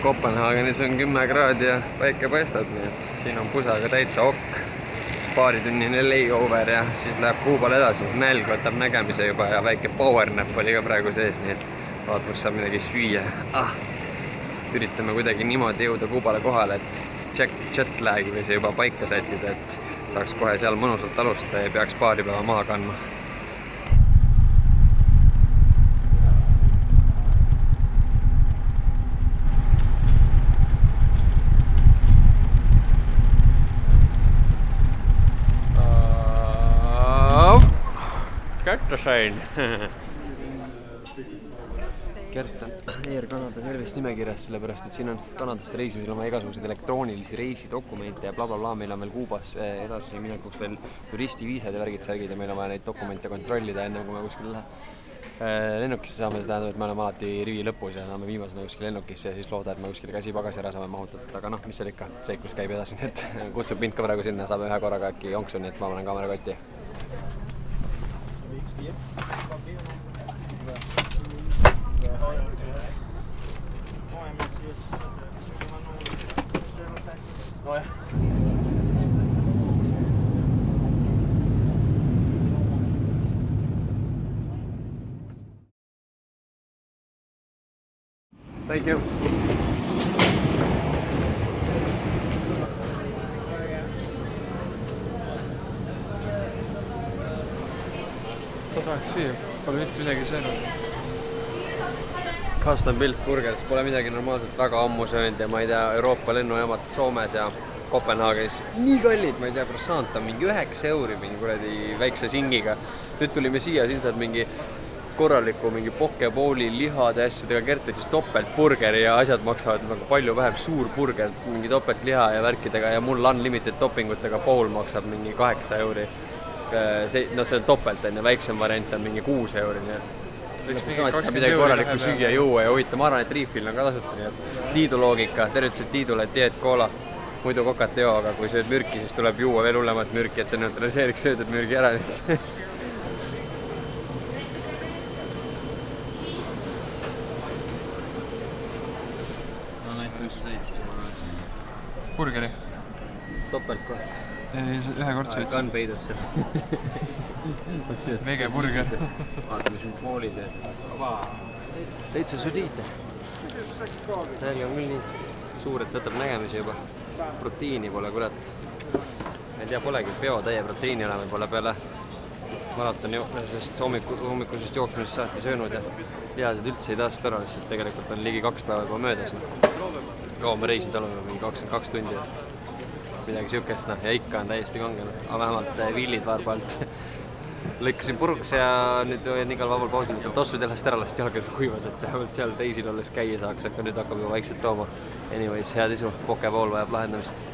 Kopenhaagenis on 10 kraadi ja päike paistab, nii et siin on pusaga täitsa okk. Paaritunnine layover ja siis läheb Kuubal edasi. Nälg võtab nägemise juba ja väike powernap oli ka praegu sees, nii et vaatame, kas saab midagi süüa. Üritame kuidagi niimoodi jõuda Kuubale kohale, et jetlagi või see juba paika sättida, et saaks kohe seal mõnusalt alustada ja peaks paari päeva maha kandma. Kätte sain! Kert on Air Canada tervist nimekirjas, sellepärast et siin on Kanadasse reisimisel oma igasuguseid elektroonilisi reisidokumente ja blablabla. Meil on veel Kuubas edasi minekuks veel turistiviisad ja värgid-särgid ja meil on vaja neid dokumente kontrollida enne, kui me kuskil lennukisse saame. See tähendab, et me oleme alati rivi lõpus ja saame viimasena kuskil lennukisse ja siis looda, et me kuskil käsi-pagasi ära saame mahutatud. Aga mis seal ikka, seiklus käib edasi, et kutsub mind ka praegu sinna, saame ühe korraga äkki jonksu, nii et ma panen kaamerakotti. Thank you. Tahaks süüa, pole mitte midagi söönud. Custom Built Burgers, pole midagi normaalselt väga ammu söönud ja ma ei tea, Euroopa lennujaamad Soomes ja Kopenhaagenis nii kallid, ma ei tea, croissant on mingi 9 € mingi kuradi väikse singiga. Nüüd tulime siia, siin saad mingi korraliku mingi pokepooli lihade asjadega, Kert võttis topeltburgeri ja asjad maksavad nagu palju vähem, suur burger, mingi topeltliha ja värkidega ja mul unlimited toppingutega bowl maksab mingi 8 €. See on topelt, väiksem variant on mingi 6 €, nii et saab midagi korralikku süüa, juua ja huvita. Ma arvan, et riifil on ka tasuta, nii et Tiidu loogika, tervitused Tiidule, Diet Cola, muidu kokat ei joo, aga kui sööd mürki, siis tuleb juua veel hullemat mürki, et see neutraliseeriks söödud mürgi ära nüüd. No näitan, kui sa sõid siin. Burgeri? Topelt kohe. Ühe kord sõid siin. Kann peidus seal. Vege burger. Vaata, mis nüüd mooli sees. Täitsa soliidne. Nälg on küll nii suur, et võtab nägemise juba. Proteiini pole, kurat. Ma ei tea, polegi peotäie proteiini olema pole peale maratoni sest hommikusest jooksmisest saati söönud ja lihased üldse ei taastu ära, lihtsalt tegelikult on ligi 2 päeva juba möödas. Kaua me reisinud oleme, mingi 22 tundi. Midagi siukest, ja ikka on täiesti kangen. Aga vähemalt villid vaarbalt lõikasin puruks ja nüüd on igal vabal pausil võtan tossud jalast ära, last jalgades kuivad, et vähemalt seal reisil olles käia saaks, aga nüüd hakkab juba vaikselt tooma. Anyways, head isu, pokepool vajab lahendamist.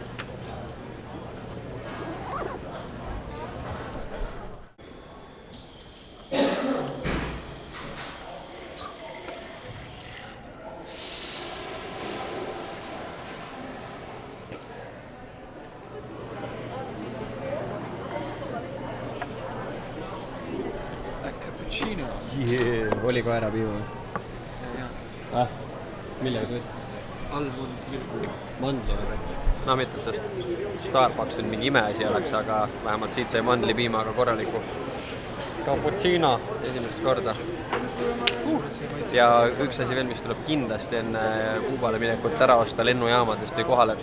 Oli koera piimu? Millega sa võtsid? Almond Mandli või? No mitte, sest Starbucks on mingi imeasi oleks, aga vähemalt siit sai mandlipiimaga korraliku cappuccino esimest korda. Ja üks asi veel, mis tuleb kindlasti enne Kuubale minekut ära osta lennujaamadest või kohale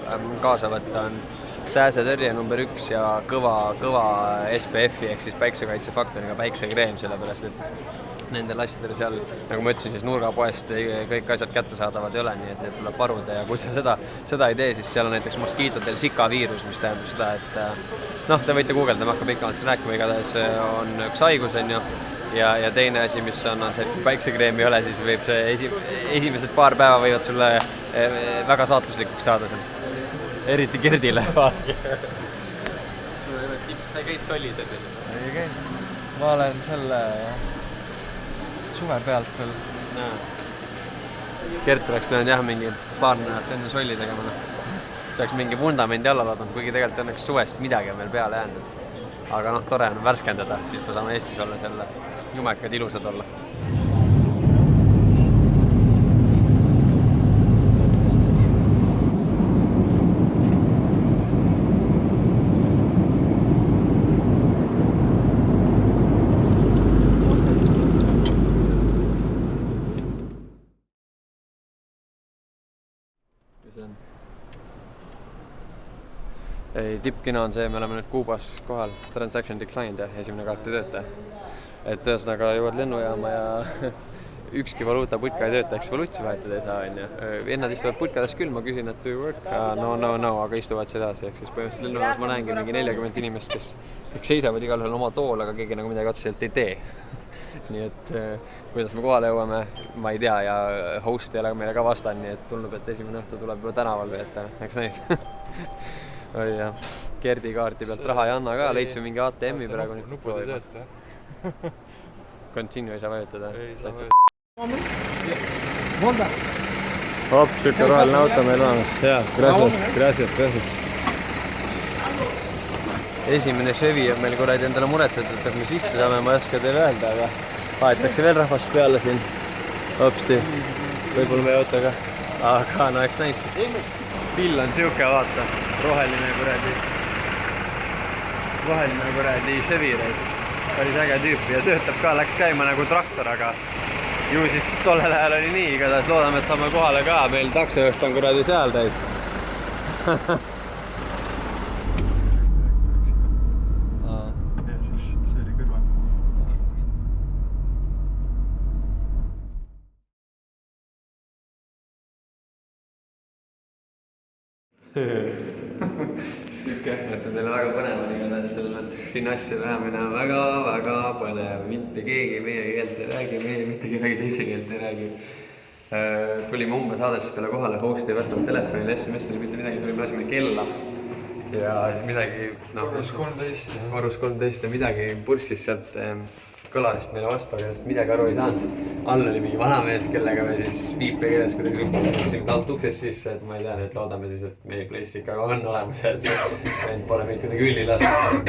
kaasa võtta, on sääsetõrje number 1 ja kõva SPF-i ehk siis päiksekaitsefaktoriga päiksekreem, sellepärast et nendel asjadel seal, nagu ma ütlesin, siis nurgapoest kõik asjad kättesaadavad ei ole, nii et need tuleb varuda ja kui sa seda ei tee, siis seal on näiteks moskiitodel Zika viirus, mis tähendab seda, et te võite guugelda, ma hakka pikemalt siin rääkima, igatahes on üks haigus, ja teine asi, mis on see, et kui päiksekreemi ei ole, siis võib see esimesed paar päeva võivad sulle väga saatuslikuks saada seal. Eriti Gerdile. Sa ei käid solised? Ei käid. Ma olen selle suve pealt veel. Gert oleks pidanud mingi paar nädalat enne solli tegema. See oleks mingi vundamendi alla laadnud, kuigi tegelikult õnneks suvest midagi on veel peale jäänud. Aga tore on värskendada, siis me saame Eestis olla selle jumekad ilusad olla. see on. Ei, tippkina on see, me oleme nüüd Kuubas kohal, transaction declined ja esimene kaart ei tööta. Et ühesõnaga jõuad lennujaama ja ükski valuutaputka ei tööta, eks valuutsi vahetada ei saa, on ju. Ennad istuvad putkades küll, ma küsin, et do you work? No, aga istuvad sedasi, ehk siis põhimõtteliselt lennujaamas ma näengi mingi 40 inimest, kes seisavad igal ühel oma tool, aga keegi nagu midagi otseselt ei tee. Nii et kuidas me kohale jõuame, ma ei tea ja host ei ole meile ka vastan, nii et tundub, et esimene õhtu tuleb juba tänaval või ette, eks näis. Oi jah, Gerdi kaarti pealt raha ei anna ka, leidsime mingi ATM-i praegu. Nupud ei tööta. Continue ei saa vajutada. Ei saa vajutada. Hop, sükke roheline auto meil on. Jaa, gracias. Esimene Chevy on meil kuradi endale muretsetud, et kas me sisse saame, ma ei oska teile öelda, aga vahetakse veel rahvast peale siin. Hopsti, võib-olla me ei oota ka. Aga no eks näis siis. Pill on siuke, vaata, roheline kuradi Chevy reis. Päris äge tüüpi ja töötab ka, läks käima nagu traktor, aga ju siis tollel ajal oli nii, igatahes loodame, et saame kohale ka, meil taksojuht on kuradi seal täis. Ja siis see oli kõrval. Siuke, et teile väga põnev on igatahes selles mõttes, siin asja lähemine on väga põnev. Mitte keegi meie keelt ei räägi, meie mitte kellegi teise keelt ei räägi. Tulime umbes aadressi peale kohale, host ei vastanud telefonile, SMS-ile mitte midagi, tulime lasime kella. Ja siis midagi, Varus 13 ja midagi burssis sealt kõlarist meile vastu, aga midagi aru ei saanud. All oli mingi vanamees, kellega me siis viipekeeles kuidagi suhtusime alt uksest sisse, et ma ei tea, et loodame siis, et meie place ikka on olemas, et end pole meid kuidagi ülli lasnud.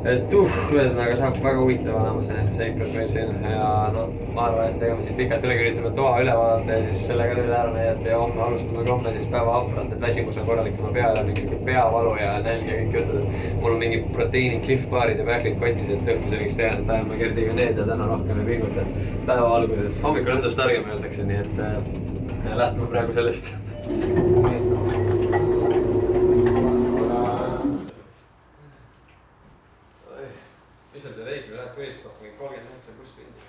Et ühesõnaga saab väga huvitav olema see seiklus meil siin ja noh, ma arvan, et ega me siin pikalt üle üritame toa üle vaadata ja siis sellega üle ära näidata ja homme alustame ka homme siis päeva hapralt, et väsimus on korralik oma peale, mingi peavalu ja nälg ja kõik jutud. Mul on mingi proteiini cliff-baarid ja pähklid kotis, et õhtusöögiks tõenäoliselt ajame Gerdiga need ja täna rohkem ei pinguta. Päeva alguses, hommikul õhtust targem öeldakse, nii et lähtume praegu sellest. Mis on see reis, me läheb võiskohk, mingi 39 pluss tundi.